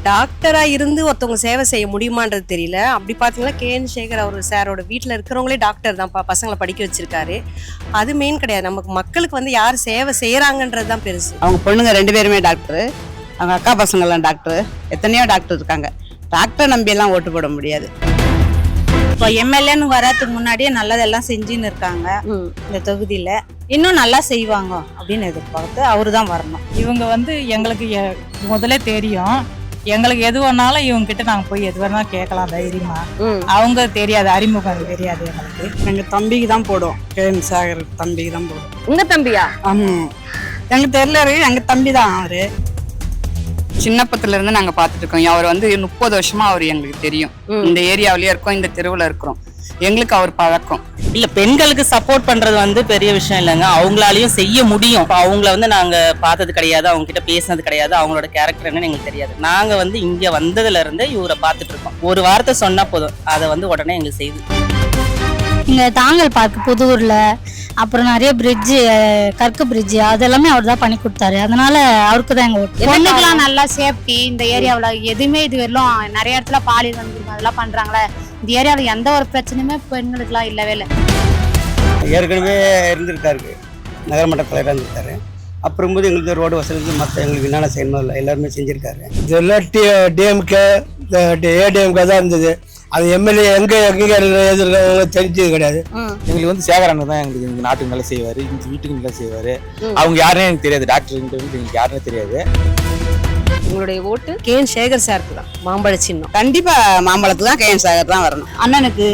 டாக்டரா இருந்து ஒருத்தவங்க சேவை செய்ய முடியுமான்றது தெரியல. அப்படி பார்த்தீங்கன்னா கேஎன் சேகர் அவர் சாரோட வீட்டில் இருக்கிறவங்களே டாக்டர் தான்ப்பா, பசங்களை படிக்க வச்சிருக்காரு. அது மெயின் கிடையாது. நமக்கு மக்களுக்கு வந்து யார் சேவை செய்யறாங்கன்றது தான் பெருசு. அவங்க பொண்ணுங்க 2 பேருமே டாக்டர், அவங்க அக்கா பசங்கள்லாம் டாக்டர், எத்தனையோ டாக்டர் இருக்காங்க. டாக்டர் நம்பியெல்லாம் ஓட்டு போட முடியாது. இப்போ எம்எல்ஏன்னு வர்றதுக்கு முன்னாடியே நல்லதெல்லாம் செஞ்சுன்னு இருக்காங்க இந்த தொகுதியில். இன்னும் நல்லா செய்வாங்க அப்படின்னு எதிர்பார்த்து அவரு தான் வரணும். இவங்க வந்து எங்களுக்கு முதல்ல தெரியும். எங்களுக்கு எது வேணாலும் இவங்க கிட்ட நாங்க போய் எது வேணாலும் கேட்கலாம் தைரியமா. அவங்க தெரியாது, அறிமுகம் தெரியாது எங்களுக்கு. எங்க தம்பிக்கு தான் போடுவோம், கேஎன் சேகர் தம்பிக்கு தான் போடுவோம். உங்க தம்பியா? ஆமா, எங்க தெரியல, எங்க தம்பி தான் அவரு. சின்னப்பத்துல இருந்து நாங்க பாத்துட்டு இருக்கோம். அவர் வந்து 30 வருஷமா அவர் எங்களுக்கு தெரியும். இந்த ஏரியாவிலயே இருக்கோம், இந்த தெருவுல இருக்கிறோம். எங்களுக்கு அவர் பழக்கம் இல்ல. பெண்களுக்கு சப்போர்ட் பண்றது வந்து பெரிய விஷயம் இல்லைங்க, அவங்களாலையும் செய்ய முடியும். அவங்கள வந்து நாங்க பார்த்தது கிடையாது, அவங்க கிட்ட பேசினது கிடையாது, அவங்களோட கேரக்டர் என்னன்னு எங்களுக்கு தெரியாது. நாங்க வந்து இங்க வந்ததுல இருந்து இவரை பார்த்துட்டு இருக்கோம். ஒரு வார்த்தை சொன்னா போதும், அதை வந்து உடனே எங்களுக்கு செய்து. இங்க தாங்கல் பார்க் புதூர்ல, அப்புறம் நிறைய பிரிட்ஜு, கற்கு பிரிட்ஜு, அதெல்லாமே அவர் தான் பண்ணி கொடுத்தாரு. அதனால அவருக்கு தான் எங்க ஓட்டு. பொண்ணுக்கெல்லாம் நல்லா சேஃப்டி. இந்த ஏரியாவில் எதுவுமே இது வரலாம் நிறைய இடத்துல பாலியல் வந்து அதெல்லாம் பண்றாங்களே. இந்த ஏரியாவில் எந்த ஒரு பிரச்சனையுமே பெண்களுக்குலாம் இல்லவே இல்லை. ஏற்கனவே இருந்திருக்காரு, நகரமன்ற தலைவராக இருந்திருக்காரு. அப்புறம் போது எங்களுக்கு ரோடு வசதி மற்ற எங்களுக்கு என்னென்ன செய்யணும் இல்லை எல்லாருமே செஞ்சுருக்காரு. இதெல்லாம் டிஎம்கே ஏடிஎம்கே தான் இருந்தது. அது எம்எல்ஏ எங்கே தெரிஞ்சது கிடையாது. எங்களுக்கு வந்து சேகரன் தான் எங்களுக்கு இந்த நாட்டுக்கு நல்லா செய்வார், இந்த வீட்டுக்கு நல்லா செய்வார். அவங்க யாருன்னு எனக்கு தெரியாது, டாக்டர் எங்களுக்கு யாருன்னு தெரியாது. உங்களுடைய ஓட்டு கேஎன் சேகர் சாருக்கு தான், மாம்பழ சின்னம். கண்டிப்பா மாம்பழத்துக்கு தான் கேஎன் சேகர் தான் வரணும். அண்ணனுக்கு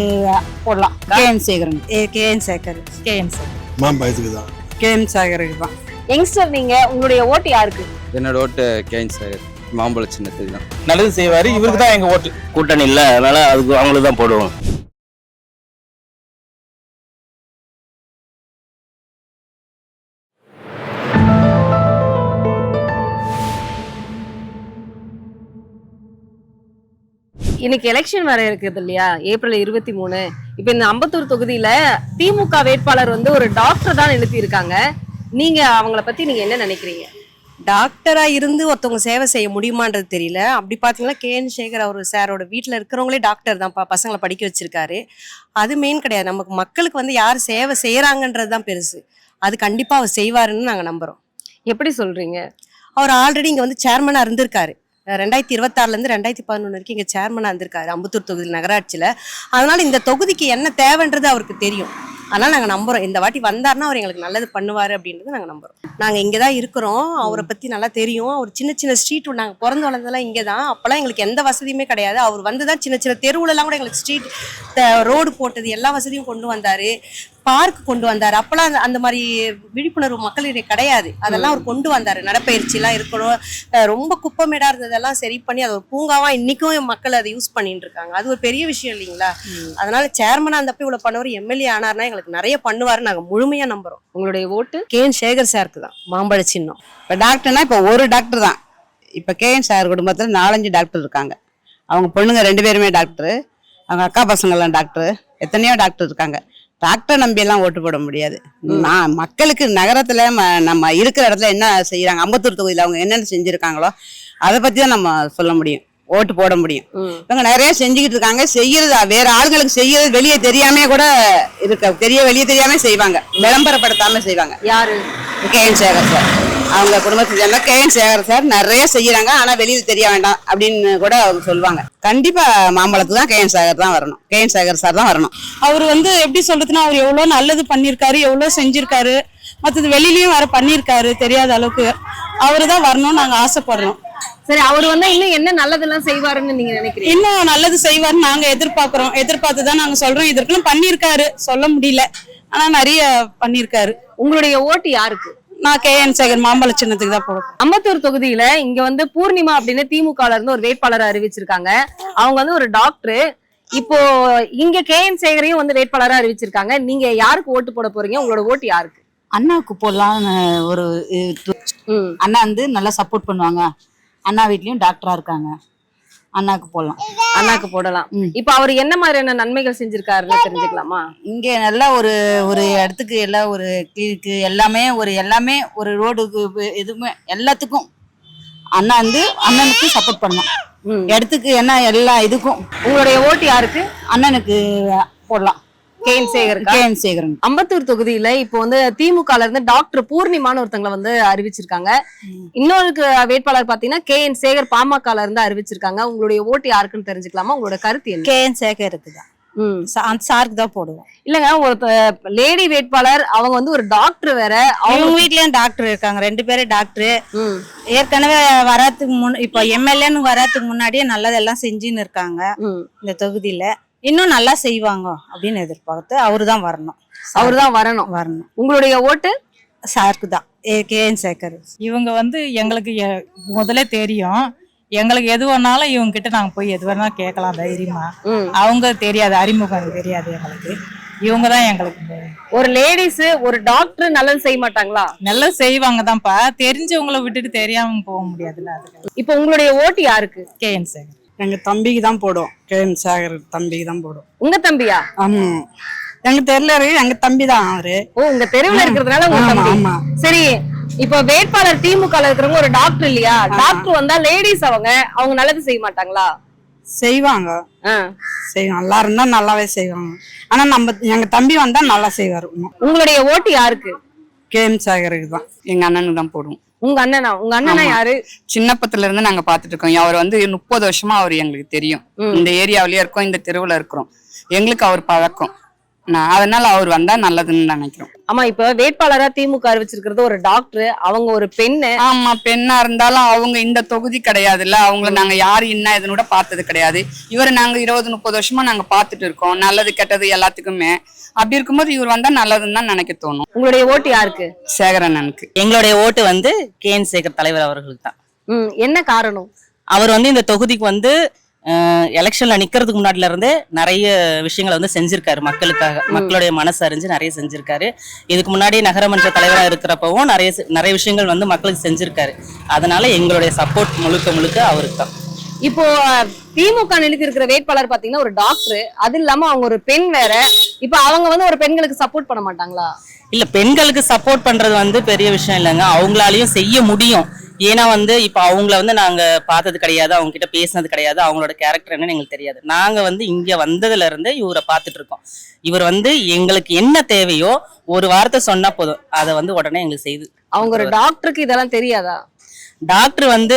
போடலாம், K N Sekaran. K N Sekar, K N Sekar மாம்பழத்துக்கு தான், கேஎன் சேகருக்கு தான். யங்ஸ்டர் நீங்க, உங்களுடைய ஓட்டு யாருக்கு? என்னோட ஓட்டு கேஎன் சேகர், மாம்பழ சின்னத்துக்கு தான். நல்லது செய்வாரு, இவருக்கு தான் எங்க ஓட்டு. கூட்டணி இல்ல, அதனால அதுக்கு அவங்களுக்கு தான் போடுவோம். இன்னைக்கு எலெக்ஷன் வர இருக்குது இல்லையா, ஏப்ரல் 23. இப்ப இந்த அம்பத்தூர் தொகுதியில திமுக வேட்பாளர் வந்து ஒரு டாக்டர் தான் நிறுத்தி இருக்காங்க. நீங்க அவங்கள பத்தி நீங்க என்ன நினைக்கிறீங்க? டாக்டரா இருந்து ஒருத்தவங்க சேவை செய்ய முடியுமான்றது தெரியல. அப்படி பார்த்தீங்கன்னா கேஎன் சேகர் அவர் சாரோட வீட்டில் இருக்கிறவங்களே டாக்டர் தான்ப்பா, பசங்களை படிக்க வச்சிருக்காரு. அது மெயின் கிடையாது. நமக்கு மக்களுக்கு வந்து யார் சேவை செய்யறாங்கன்றது தான் பெருசு. அது கண்டிப்பா அவர் செய்வாருன்னு நாங்க நம்புறோம். எப்படி சொல்றீங்க? அவர் ஆல்ரெடி இங்க வந்து சேர்மனா இருந்திருக்காரு. 2026 2011 வரைக்கும் இங்க சேர்மனா இருந்திருக்காரு அம்பத்தூர் தொகுதி நகராட்சியில. அதனால இந்த தொகுதிக்கு என்ன தேவைன்றது அவருக்கு தெரியும். அதனால நாங்க நம்புறோம், இந்த வாட்டி வந்தாருன்னா அவர் எங்களுக்கு நல்லது பண்ணுவாரு அப்படின்றது நாங்க நம்புறோம். நாங்க இங்கதான் இருக்கிறோம், அவரை பத்தி நல்லா தெரியும். அவர் சின்ன சின்ன ஸ்ட்ரீட், நாங்க பிறந்து வளர்ந்ததெல்லாம் இங்கதான். அப்பெல்லாம் எங்களுக்கு எந்த வசதியுமே கிடையாது. அவர் வந்துதான் சின்ன சின்ன தெருவுல எல்லாம் கூட எங்களுக்கு ஸ்ட்ரீட் ரோடு போட்டது, எல்லா வசதியும் கொண்டு வந்தாரு. பார்க் கொண்டு வந்தாரு. அப்பெல்லாம் அந்த மாதிரி விழிப்புணர்வு மக்களிடையே கிடையாது. அதெல்லாம் அவர் கொண்டு வந்தாரு. நடப்பயிற்சி எல்லாம் இருக்கணும். ரொம்ப குப்பமேடா இருந்ததெல்லாம் சரி பண்ணி அது ஒரு பூங்காவா இன்னைக்கும் மக்கள் அதை யூஸ் பண்ணிட்டு இருக்காங்க. அது ஒரு பெரிய விஷயம் இல்லைங்களா? அதனால சேர்மனா இருந்தப்ப இவ்வளவு பண்ணவர், எம்எல்ஏ ஆனார்னா எங்களுக்கு நிறைய பண்ணுவாரு, நாங்க முழுமையா நம்புறோம். உங்களுடைய ஓட்டு கேஎன் சேகர் சாருக்கு தான், மாம்பழ சின்னம். இப்ப டாக்டர்னா இப்ப ஒரு டாக்டர் தான். இப்ப கேஎன் சேகர் குடும்பத்துல 4-5 டாக்டர் இருக்காங்க. அவங்க பொண்ணுங்க 2 பேருமே டாக்டர், அவங்க அக்கா பசங்கள்லாம் டாக்டர், எத்தனையோ டாக்டர் இருக்காங்க. டாக்டர் நம்பியெல்லாம் ஓட்டு போட முடியாது. நான் மக்களுக்கு நகரத்துல நம்ம இருக்கிற இடத்துல என்ன செய்யறாங்க, அம்பத்தூர் தொகுதியில் அவங்க என்னென்ன செஞ்சிருக்காங்களோ அதை பத்தி தான் நம்ம சொல்ல முடியும், ஓட்டு போட முடியும். இவங்க நிறைய செஞ்சுக்கிட்டு இருக்காங்க. செய்யறது வேற ஆளுங்களுக்கு செய்யறது வெளியே தெரியாம கூட வெளியே தெரியாம செய்வாங்க, விளம்பரப்படுத்தாம செய்வாங்க. யாரு? K N Sekhar sir. அவங்க குடும்பத்தை சேர்ந்த கேஎன் சேகர் சார் நிறைய செய்யறாங்க, ஆனா வெளியில தெரிய வேண்டாம் அப்படின்னு கூட அவங்க சொல்லுவாங்க. கண்டிப்பா மாம்பழத்துக்கு தான் கேஎன் சேகர் தான் வரணும், கேஎன் சேகர் சார் தான் வரணும். அவர் வந்து எப்படி சொல்றதுன்னா, அவர் எவ்வளவு நல்லது பண்ணிருக்காரு, எவ்வளவு செஞ்சிருக்காரு, மற்றது வெளியிலயும் வர பண்ணிருக்காரு. தெரியாத அளவுக்கு அவரு தான் வரணும்னு நாங்க ஆசைப்படுறோம். சரி, அவர் வந்து இன்னும் என்ன நல்லதெல்லாம் செய்வாருன்னு நீங்க நினைக்கிறீங்க? இன்னும் நல்லது செய்வாருன்னு நாங்க எதிர்பார்த்துதான் நாங்க சொல்றோம். இதற்கெல்லாம் பண்ணிருக்காரு, சொல்ல முடியல, ஆனா நிறைய பண்ணிருக்காரு. உங்களுடைய ஓட்டு யாருக்கு? நான் கேஎன் சேகர், மாம்பழ சின்னத்துக்கு தான் போடுறேன். அம்பத்தூர் தொகுதியில இங்க வந்து பூர்ணிமா அப்படின்னு திமுக இருந்து ஒரு வேட்பாளரை அறிவிச்சிருக்காங்க. அவங்க வந்து ஒரு டாக்டர். இப்போ இங்க கேஎன் சேகரையும் வந்து வேட்பாளரா அறிவிச்சிருக்காங்க. நீங்க யாருக்கு ஓட்டு போட போறீங்க? உங்களோட ஓட்டு யாருக்கு? அண்ணாவுக்கு போடலாம். ஒரு அண்ணா வந்து நல்லா சப்போர்ட் பண்ணுவாங்க. அண்ணா வீட்லயும் டாக்டரா இருக்காங்க, அண்ணாக்கு போடலாம். அண்ணாக்கு போடலாம். இப்ப அவர் என்ன மாதிரியான நன்மைகள் செஞ்சிருக்காருன்னு தெரிஞ்சுக்கலாமா? இங்க நல்லா ஒரு இடத்துக்கு எல்லாம் ஒரு கிளினிக்கு எல்லாமே ஒரு ரோடுக்கு எதுவுமே எல்லாத்துக்கும் அண்ணா வந்து அண்ணனுக்கு சப்போர்ட் பண்ணோம். இடத்துக்கு என்ன எல்லா இதுக்கும் உங்களுடைய ஓட்டு யாருக்கு? அண்ணனுக்கு போடலாம். கேஎன் சேகர். கேஎன் சேகரன். அம்பத்தூர் தொகுதியில இப்போ வந்து திமுகல இருந்து டாக்டர் பூர்ணிமான்னு ஒருத்தங்களை வந்து அறிவிச்சிருக்காங்க. இன்னொரு வேட்பாளர் பாத்தீங்கன்னா கேஎன் சேகர் பாமகல இருந்து அறிவிச்சிருக்காங்க. உங்களுடைய ஓட்டு யாருக்குன்னு தெரிஞ்சுக்கலாமா? உங்களோட கருத்து என்ன? கேஎன் சேகருக்கு தான். அந்த சாருக்கு தான் போடுவோம். இல்லங்க, ஒரு லேடி வேட்பாளர் அவங்க வந்து ஒரு டாக்டர் வேற. அவங்க வீட்லயும் டாக்டர் இருக்காங்க, 2 பேரும் டாக்டர். ஏற்கனவே வராதுக்கு இப்ப எம்எல்ஏன்னு வராதுக்கு முன்னாடியே நல்லதெல்லாம் செஞ்சுன்னு இருக்காங்க இந்த தொகுதியில. இன்னும் நல்லா செய்வாங்க அப்படின்னு எதிர்பார்த்து அவருதான் வரணும். வரணும். உங்களுடைய ஓட்டு சாருக்கு தான், கேஎன் சேகர். இவங்க வந்து எங்களுக்கு முதல்ல தெரியும். எங்களுக்கு எது வேணாலும் இவங்க கிட்ட நாங்க போய் எது வேணாலும் கேட்கலாம் தைரியமா. அவங்க தெரியாது, அறிமுகம் தெரியாது எங்களுக்கு. இவங்க தான் எங்களுக்கு. ஒரு லேடிஸ் ஒரு டாக்டர் நல்லது செய்ய மாட்டாங்களா? நல்லா செய்வாங்க தான்ப்பா. தெரிஞ்சவங்களை விட்டுட்டு தெரியாம போக முடியாதுல்ல. அதுக்கு இப்போ உங்களுடைய ஓட்டு யாருக்கு? கேஎன் சேகர். எங்க தம்பிக்கு தான் போடும். கேஎன் சேகர் தம்பிக்கு தான் போடும். உங்க தம்பியா? ஆமா, எங்க தெருல எங்க தம்பி தான் அவரு. ஓ, உங்க தெருவுல இருக்கிறதுனால உங்க தம்பி. சரி, இப்போ வேட்பாளர் திமுகல இருக்கிறவங்க ஒரு டாக்டர் இல்லையா? டாக்டர் வந்தா லேடிஸ் அவங்க நல்லது செய்ய மாட்டாங்களா? செய்வாங்க. நல்லா இருந்தா நல்லாவே செய்வாங்க. ஆனா எங்க தம்பி வந்தா நல்லா செய்வாரு. உங்களுடைய ஓட்டு யாருக்கு? கேஎன் சேகருக்கு தான். எங்க அண்ணனுக்கு தான் போடுவோம். உங்க அண்ணனா யாரு? சின்னப்பத்துல இருந்து நாங்க பாத்துட்டு இருக்கோம். அவர் வந்து 30 வருஷமா அவர் எங்களுக்கு தெரியும். இந்த ஏரியாவிலயே இருக்கோம், இந்த தெருவுல இருக்கிறோம். எங்களுக்கு அவர் பழக்கம். அதனால அவர் வந்தா நல்லதுன்னு நினைக்கிறோம். ஆமா, இப்ப வேட்பாளரா திமுக அறிவிச்சிருக்கிறது ஒரு டாக்டர், அவங்க ஒரு பெண்ணு. ஆமா, பெண்ணா இருந்தாலும் அவங்க இந்த தொகுதி கிடையாதுல்ல. அவங்கள நாங்க யாரு என்ன எதுன்னு கூட பார்த்தது கிடையாது. இவரை நாங்க 20-30 வருஷமா நாங்க பாத்துட்டு இருக்கோம். நல்லது கெட்டது எல்லாத்துக்குமே. அப்படி இருக்கும்போது இவர் வந்தா நல்லதுன்னு தான் நினைக்க தோணும். உங்களுடைய ஓட்டு யாருக்கு? சேகரண்ணனுக்கு. எங்களுடைய ஓட்டு வந்து கேஎன் சேகர் தலைவர் அவர்களுக்கு தான். என்ன காரணம்? அவர் வந்து இந்த தொகுதிக்கு வந்து எலெக்ஷன்ல நிக்கிறதுக்கு முன்னாடில இருந்தே நிறைய விஷயங்களை வந்து செஞ்சிருக்காரு மக்களுக்காக. மக்களுடைய மனசு அறிஞ்சு நிறைய செஞ்சிருக்காரு. இதுக்கு முன்னாடி நகரமன்ற தலைவராக இருக்கிறப்பவும் நிறைய விஷயங்கள் வந்து மக்களுக்கு செஞ்சிருக்காரு. அதனால எங்களுடைய சப்போர்ட் முழுக்க அவருக்கு தான். இப்போ திமுக நிலைத்து இருக்கிற வேட்பாளர் பாத்தீங்கன்னா ஒரு டாக்டர், அது இல்லாம அவங்க ஒரு பெண் வேற. இப்ப அவங்க வந்து ஒரு பெண்களுக்கு சப்போர்ட் பண்ண மாட்டாங்களா? இல்ல, பெண்களுக்கு சப்போர்ட் பண்றது வந்து பெரிய விஷயம் இல்லைங்க. அவங்களாலையும் செய்ய முடியும். ஏன்னா வந்து இப்ப அவங்கள வந்து நாங்க பார்த்தது கிடையாது, அவங்க கிட்ட பேசினது கிடையாது, அவங்களோட கேரக்டர் என்னன்னு எங்களுக்கு தெரியாது. நாங்க வந்து இங்க வந்ததுல இருந்து இவரை பார்த்துட்டு இருக்கோம். இவர் வந்து எங்களுக்கு என்ன தேவையோ ஒரு வார்த்தை சொன்னா போதும், அதை வந்து உடனே எங்களுக்கு செய்து. அவங்க ஒரு டாக்டருக்கு இதெல்லாம் தெரியாதா? டாக்டர் வந்து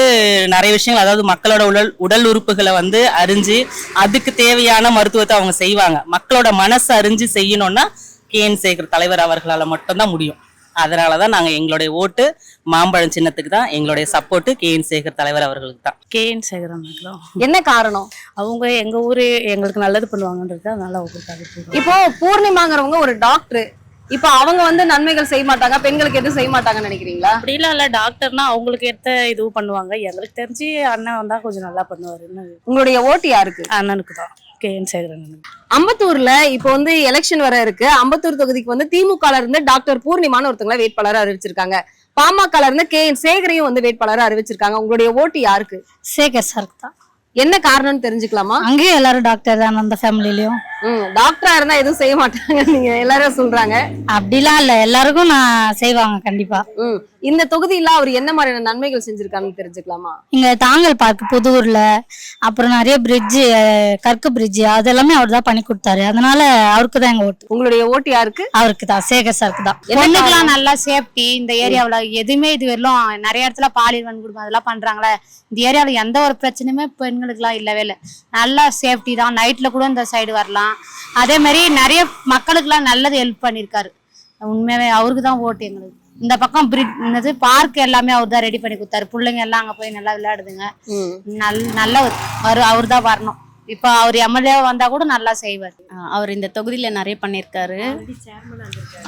நிறைய விஷயங்கள், அதாவது மக்களோட உடல் உறுப்புகளை வந்து அறிஞ்சு அதுக்கு தேவையான மருத்துவத்தை அவங்க செய்வாங்க. மக்களோட மனசு அறிஞ்சு செய்யணும்னா கேஎன் சேகர் தலைவர் அவர்களால மட்டும்தான் முடியும். அதனாலதான் நாங்க எங்களுடைய ஓட்டு மாம்பழம் சின்னத்துக்கு தான். எங்களுடைய சப்போர்ட் கேஎன் சேகர் தலைவர் அவர்களுக்கு தான். கேஎன் சேகரன். என்ன காரணம்? அவங்க எங்க ஊரு எங்களுக்கு நல்லது பண்ணுவாங்கன்றது அதனால அவங்களுக்கு. இப்போ பூர்ணிமாங்கிறவங்க ஒரு டாக்டர், இப்ப அவங்க வந்து நன்மைகள் செய்ய மாட்டாங்க, பெண்களுக்கு எதுவும் செய்ய மாட்டாங்கன்னு நினைக்கிறீங்களா? அப்படிலாம் இல்ல, டாக்டர்னா அவங்களுக்கு ஏற்ற இதுவும் பண்ணுவாங்க. எங்களுக்கு தெரிஞ்சு அண்ணன் வந்தா கொஞ்சம் நல்லா பண்ணுவாருன்னு. உங்களுடைய ஓட்டு யாருக்கு? அண்ணனுக்கு தான், கேஎன் சேகரன். அம்பத்தூர்ல இப்போ வந்து எலெக்ஷன் வர இருக்கு. அம்பத்தூர் தொகுதிக்கு வந்து திமுக இருந்து டாக்டர் பூர்ணிமான்னு ஒருத்தவங்கள வேட்பாளராக அறிவிச்சிருக்காங்க. பாமக இருந்து கேஎன் சேகரையும் வந்து வேட்பாளராக அறிவிச்சிருக்காங்க. உங்களுடைய ஓட்டு யாருக்கு? சேகர் சாருக்கு தான். என்ன காரணம்னு தெரிஞ்சுக்கலாமா? அங்கேயும் எல்லாரும் டாக்டர் தான், அந்த ஃபேமிலிலயும். டாக்டரா இருந்தா எதுவும் செய்ய மாட்டாங்க நீங்க எல்லாரும் சொல்றாங்க. அப்படிலாம் இல்ல, எல்லாருக்கும் நான் செய்வாங்க கண்டிப்பா. இந்த தொகுதியில அவர் என்ன மாதிரியான நன்மைகள் செஞ்சிருக்காருன்னு தெரிஞ்சுக்கலாமா? இங்க தாங்கல் பார்க் புதூர்ல, அப்புறம் நிறைய பிரிட்ஜ், கற்கு பிரிட்ஜ், அதெல்லாமே அவர் தான் பண்ணி கொடுத்தாரு. அதனால அவருக்கு தான் எங்க ஓட்டு. உங்களுடைய ஓட்டு யாருக்கு? அவருக்கு தான், சேகர் சாருக்கு தான். பொண்ணுக்கெல்லாம் நல்லா சேஃப்டி. இந்த ஏரியாவுல எதுவுமே இது வரலாம் நிறைய இடத்துல பாலியல் வன்கொடுமை அதெல்லாம் பண்றாங்களே. இந்த ஏரியாவுல எந்த ஒரு பிரச்சனையுமே பெண்களுக்கு எல்லாம் இல்லவே இல்லை. நல்லா சேஃப்டி தான். நைட்ல கூட இந்த சைடு வரலாம். அதே மாதிரி நிறைய மக்களுக்கு எல்லாம் நல்லது ஹெல்ப் பண்ணிருக்காரு. உண்மையாவே அவருக்கு தான் ஓட்டு எங்களுக்கு. இந்த பக்கம் பிரிட்ஜ் பார்க் எல்லாமே அவர் தான் ரெடி பண்ணி கொடுத்தாரு. பிள்ளைங்க எல்லாம் அங்க போய் நல்லா விளையாடுதுங்க. நல்ல அவர் தான் வரணும். இப்ப அவர் எம்எல்ஏ வந்தா கூட நல்லா செய்வார். அவர் இந்த தொகுதியில நிறைய பண்ணிருக்காரு.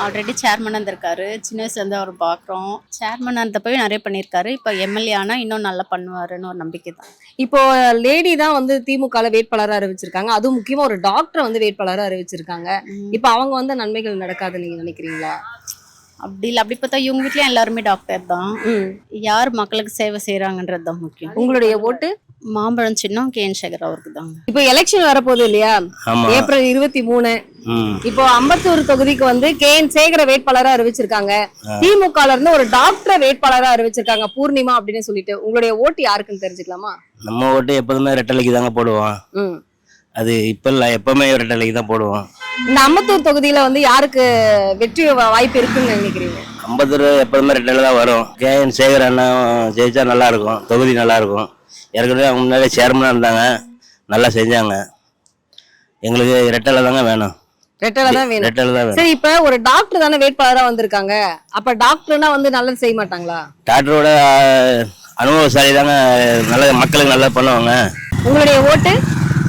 ஆல்ரெடி சேர்மன் இருந்திருக்காரு. சின்ன வயசுல இருந்து அவர் பாக்குறோம். சேர்மன் இருந்தப்பவே நிறைய பண்ணிருக்காரு. இப்ப எம்எல்ஏ ஆனா இன்னும் நல்லா பண்ணுவாருன்னு ஒரு நம்பிக்கை தான். இப்போ லேடி தான் வந்து திமுக வேட்பாளராக அறிவிச்சிருக்காங்க. அதுவும் முக்கியமா ஒரு டாக்டர் வந்து வேட்பாளராக அறிவிச்சிருக்காங்க. இப்ப அவங்க வந்து நன்மைகள் நடக்காதுன்னு நீங்க நினைக்கிறீங்களா? அப்படி இல்லை, அப்படி பார்த்தா இவங்க வீட்லயும் எல்லாருமே டாக்டர் தான். யார் மக்களுக்கு சேவை செய்யறாங்கன்றது தான் முக்கியம். உங்களுடைய ஓட்டு மாம்பழம் சின்னம் கேஎன் சேகர் அவருக்கு தான். இப்போ எலெக்ஷன் வரப்போகுது இல்லையா? ஏப்ரல் 23. இப்போ அம்பத்தூர் தொகுதிக்கு வந்து கேஎன் சேகர வேட்பாளரா அறிவிச்சிருக்காங்க. திமுகல இருந்து ஒரு டாக்டர் வேட்பாளரா அறிவிச்சிருக்காங்க, பூர்ணிமா அப்படின்னு சொல்லிட்டு. உங்களுடைய ஓட்டு யாருக்குன்னு தெரிஞ்சுக்கலாமா? நம்ம ஓட்டு எப்போதுமே ரெட்டலைக்கு தாங்க போடுவோம். அது இப்ப இல்ல, எப்பவுமே ரெட்டலைக்கு தான் போடுவோம். இந்த அம்பத்தூர் தொகுதியில வந்து யாருக்கு வெற்றி வாய்ப்பு இருக்குன்னு நினைக்கிறீங்க? அம்பத்தூர் எப்போதுமே ரெட்டலை தான் வரும். கேஎன் சேகர் அண்ணா ஜெயிச்சா நல்லா இருக்கும், தொகுதி நல்லா இருக்கும். ஏற்கனவே அவங்க முன்னாடியே சேர்மனா இருந்தாங்க, நல்லா செஞ்சாங்க. எங்களுக்கு ரெட்டலை தாங்க வேணும். ரெட்டலை தான் வேணும். ரெட்டலை தான் வேணும். சரி, இப்ப ஒரு டாக்டர் தானே வேட்பாளரா வந்திருக்காங்க. அப்ப டாக்டர்னா வந்து நல்லது செய்ய மாட்டாங்களா? டாக்டரோட அனுபவசாலி தாங்க, நல்ல மக்களுக்கு நல்லா பண்ணுவாங்க. உங்களுடைய ஓட்டு?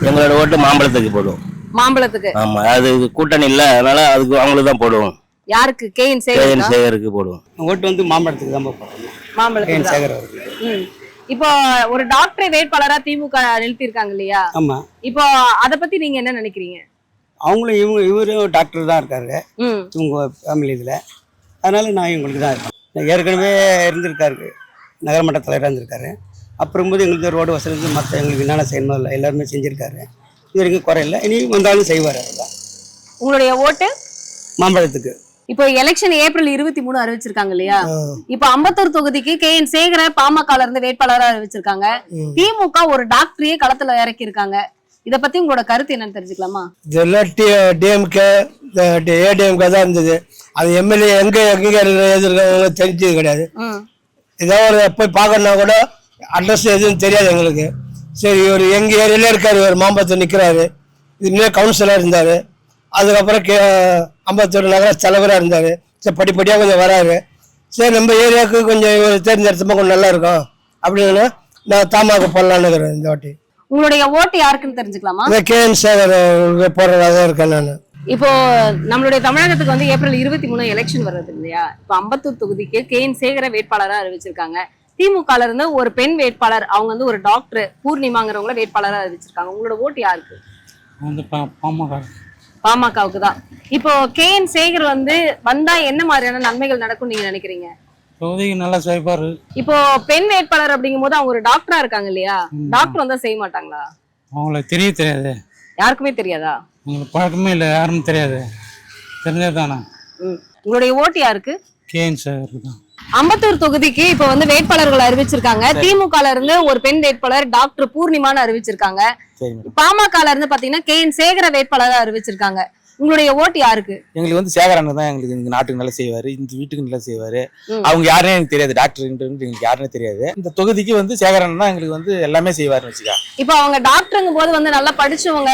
எங்களோட ஓட்டு மாம்பழத்துக்கு போடுவோம். மாம்பழத்துக்கு? ஆமா, அது கூட்டணி இல்ல, அதனால அதுக்கு அவங்களுக்கு தான் போடுவோம். யாருக்கு? கேஎன் சேகருக்கு போடுவோம். ஓட்டு வந்து மாம்பழத்துக்கு தான் போடுவோம். மாம்பழத்துக்கு கேஎன் சேகர் அவருக்கு. இப்போ ஒரு டாக்டரை வேட்பாளரா திமுக நிறுத்தி இருக்காங்க இல்லையா? ஆமா. இப்போ அத பத்தி நீங்க என்ன நினைக்கிறீங்க? அவங்களும் இவரும் டாக்டர் தான் இருக்காரு இவங்க ஃபேமிலி இதில். அதனால நான் இவங்களுக்கு தான் இருக்கேன். ஏற்கனவே இருந்திருக்காரு, நகரமன்ற தலைவராக இருந்திருக்காரு. அப்புறம் போது எங்களுக்கு ரோடு வசதி மற்ற எங்களுக்கு என்னென்ன செய்யணும் இல்லை எல்லாருமே செஞ்சுருக்காரு. இது வரைக்கும் குறையில்லை, இனி வந்தாலும் செய்வார். அதுதான். உங்களுடைய ஓட்டு? மாம்பழத்துக்கு. இப்போ எலெக்ஷன் ஏப்ரல் 23 அறிவிச்சிருக்காங்க இல்லையா? இப்போ அம்பத்தூர் தொகுதிக்கு கேஎன் சேகர பாமகல இருந்து வேட்பாளரா அறிவிச்சிருக்காங்க. திமுக ஒரு டாக்டரையே களத்துல இறக்கி இருக்காங்க. இத பத்தி உங்களோட கருத்து என்னன்னு தெரிஞ்சுக்கலாமா? இதெல்லாம் டிஎம்கே ஏடிஎம்கே தான் இருந்தது. அது எம்எல்ஏ எங்க எதிர்க்க தெரிஞ்சது கிடையாது. ஏதாவது போய் பார்க்கணுன்னா கூட அட்ரஸ் எதுவும் தெரியாது எங்களுக்கு. சரி, இவர் எங்க ஏரியால இருக்காரு, இவர் மாம்பழத்தில் நிற்கிறாரு. இதுலேயே கவுன்சிலர் இருந்தார். அதுக்கப்புறம் அம்பத்தூர் நகர தலைவராக இருந்தார். சரி, படிப்படியாக கொஞ்சம் வராரு. சரி, நம்ம ஏரியாவுக்கு கொஞ்சம் இவர் தேர்ந்தெடுத்தமா கொஞ்சம் நல்லா இருக்கும் அப்படின்னு நான் தாமாக போடலான்னு இருக்கிறேன் இந்த வாட்டி. உங்களுடைய ஓட்டு யாருக்குன்னு தெரிஞ்சுக்கலாமா? கேஎன் சேகர் போடுறதா இருக்கேன் நான். இப்போ நம்மளுடைய தமிழகத்துக்கு வந்து ஏப்ரல் 23 எலெக்ஷன் வருது இல்லையா? இப்போ அம்பத்தூர் தொகுதிக்கு கேஎன் சேகர வேட்பாளரா அறிவிச்சிருக்காங்க. திமுகல இருந்து ஒரு பெண் வேட்பாளர், அவங்க வந்து ஒரு டாக்டர் பூர்ணிமாங்கிறவங்கள வேட்பாளரா அறிவிச்சிருக்காங்க. உங்களோட ஓட்டு யாருக்கு? பாமகவுக்கு தான். இப்போ கேஎன் சேகர் வந்து வந்தா என்ன மாதிரியான நன்மைகள் நடக்கும் நீங்க நினைக்கிறீங்க? தொகுதிக்கு நல்லா செய்வாரு. இப்போ பெண் வேட்பாளர் அப்படிங்கும் போது அவங்க ஒரு டாக்டரா இருக்காங்க இல்லையா? டாக்டர் வந்தா செய்ய மாட்டாங்களா? அவங்களுக்கு தெரியாது. யாருக்குமே தெரியாதா? உங்களுக்கு பழக்கமே இல்லை, யாரும் தெரியாது. தெரிஞ்சதுதானா? உங்களுடைய ஓட்டு யாருக்கு? கேஎன் சேகருக்கு தான். அம்பத்தூர் தொகுதிக்கு இப்ப வந்து வேட்பாளர்கள் அறிவிச்சிருக்காங்க. திமுகல இருந்து ஒரு பெண் வேட்பாளர் டாக்டர் பூர்ணிமான்னு அறிவிச்சிருக்காங்க. பாமகல இருந்து பாத்தீங்கன்னா கேஎன் சேகர வேட்பாளரா அறிவிச்சிருக்காங்க. உங்களுடைய ஓட்டு யாருக்கு? எங்களுக்கு வந்து சேகரன் தான் எங்களுக்கு இந்த நாட்டுக்கு நல்லா செய்வாரு, இந்த வீட்டுக்கு நல்லா செய்வாரு. அவங்க யாருன்னு எனக்கு தெரியாது, டாக்டர் எங்களுக்கு யாருன்னு தெரியாது. இந்த தொகுதிக்கு வந்து சேகரன் தான் எங்களுக்கு வந்து எல்லாமே செய்வாருன்னு வச்சுக்கா. இப்ப அவங்க டாக்டருங்கும் போது வந்து நல்லா படிச்சவங்க,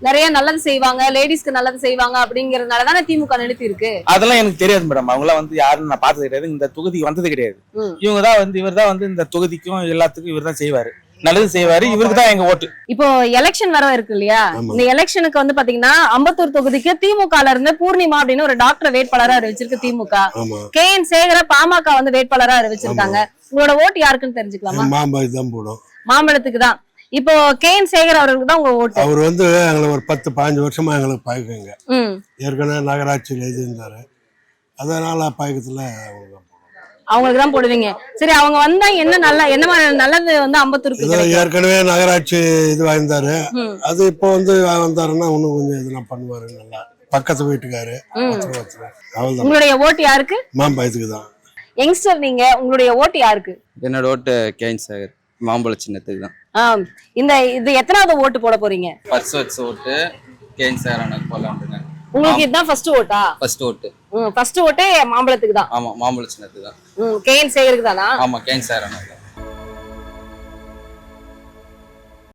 நிறைய நல்லது செய்வாங்க, லேடிஸ்க்கு நல்லது செய்வாங்க அப்படிங்கறதுனால தானே திமுக நிறுத்தி இருக்கு. அதெல்லாம் எனக்கு தெரியாது மேடம். அவங்களாம் வந்து யாருன்னு நான் பார்த்தது கிடையாது, இந்த தொகுதிக்கு வந்தது கிடையாது. இவங்க தான் வந்து இவர் தான் வந்து இந்த தொகுதிக்கும் எல்லாத்துக்கும் இவர் தான் செய்வாரு, நல்லது செய்வாரு. இவருக்கு தான் எங்க ஓட்டு. இப்போ எலெக்ஷன் வர இருக்கு இல்லையா? இந்த எலெக்ஷனுக்கு வந்து பாத்தீங்கன்னா அம்பத்தூர் தொகுதிக்கு திமுகல இருந்து பூர்ணிமா அப்படின்னு ஒரு டாக்டர் வேட்பாளரா அறிவிச்சிருக்கு திமுக. கேஎன் சேகர பாமக வந்து வேட்பாளரா அறிவிச்சிருக்காங்க. உங்களோட ஓட்டு யாருக்குன்னு தெரிஞ்சுக்கலாமா? மாம்பழத்துக்கு தான். இப்போ கேஎன் சேகர் அவர்களுக்கு தான் உங்க ஓட்டு. அவர் வந்து எங்களை ஒரு 10-15 வருஷமா எங்களுக்கு பழக்கங்க. ஏற்கனவே நகராட்சியில் இருந்தாரு, அதனால பழக்கத்துல அவங்களுக்கு தான் போடுவீங்க. சரி, அவங்க வந்தா என்ன மாதிரி நல்லது வந்து அம்பத்தூருக்கு? ஏற்கனவே நகராட்சி இது இருந்தாரு, அது இப்போ வந்து வந்தாருன்னா இன்னும் கொஞ்சம் இதெல்லாம் பண்ணுவாரு. நல்லா பக்கத்து வீட்டுக்காரு. உங்களுடைய ஓட்டு யாருக்கு? மாம்பழத்துக்கு தான். யங்ஸ்டர் நீங்க, உங்களுடைய ஓட்டு யாருக்கு? என்னோட ஓட்டு கேஎன் சேகர், மாம்பழ சின்னத்துக்கு தான். இது எத்தனாவது ஓட்டு போட போறீங்க? ஃபர்ஸ்ட் ஓட்டு கேஎன் சேகர் அண்ணாக்கு போடலாம்ங்க. உங்களுக்கு இதுதான் ஃபர்ஸ்ட் ஓட்டா? ஃபர்ஸ்ட் ஓட்டு. ஃபர்ஸ்ட் ஓட்டே மாம்பழத்துக்கு தான். ஆமா, மாம்பழ சின்னத்துக்கு தான். கேஎன் சேகருக்கு தானா? ஆமா, கேஎன் சேகர் அண்ணா.